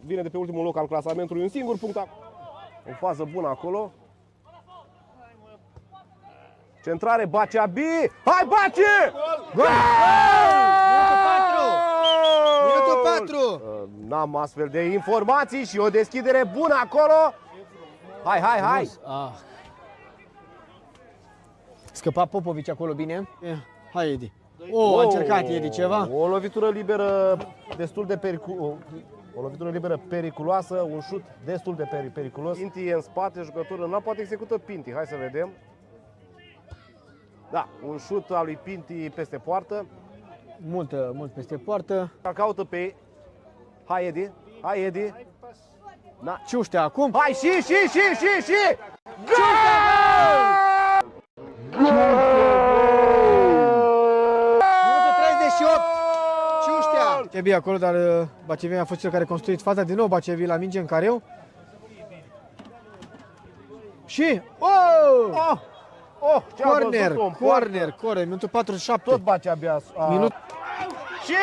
vine de pe ultimul loc al clasamentului, un singur punct. O fază bună acolo. Centrare, Baceabi! Hai, Bace! Gol! Minutul 4! N-am astfel de informații și o deschidere bună acolo. Hai, hai, hai! Scăpa Popovici acolo bine. Hai, Edi. A încercat Edi ceva. O lovitură liberă destul de periculoasă, un șut destul de periculos. Pinti e în spate, jucătorul nu poate execută Pinti. Hai să vedem. Da, un șut al lui Pinti peste poartă. Mult peste poartă. Caută pe... Hai, Edi. Hai, Edi. Na. Ciuștea acum. Hai, și! Gol! Minutul 38. Ciuștea. Bacevi acolo, dar Bacevi a fost cel care a construit faza. Din nou Bacevi la minge în careu. Și... Corner, minutul 47. Tot Baceabi Minut... Și...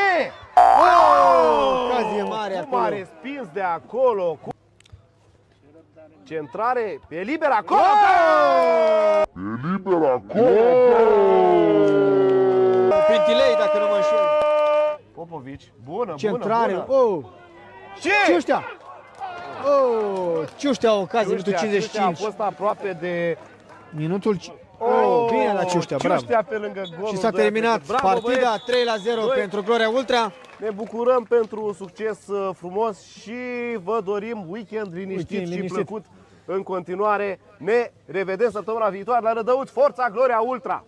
Ocazie mare acolo. Cum a respins de acolo. Centrare, pe liber acolo. Pintilei, dacă nu mă înșel. Popovici, bună, Centrare. bună. Și... Ciuștea. Ciuștea, ocazie, minutul 55. A fost aproape de... Minutul... bine la Ciuștea, bravo. Ciuștea pe lângă golul. Și s-a terminat partida 3-0 pentru Gloria Ultra. Ne bucurăm pentru un succes frumos și vă dorim weekend liniștit și plăcut în continuare. Ne revedem săptămâna viitoare la Rădăuți. Forța Gloria Ultra!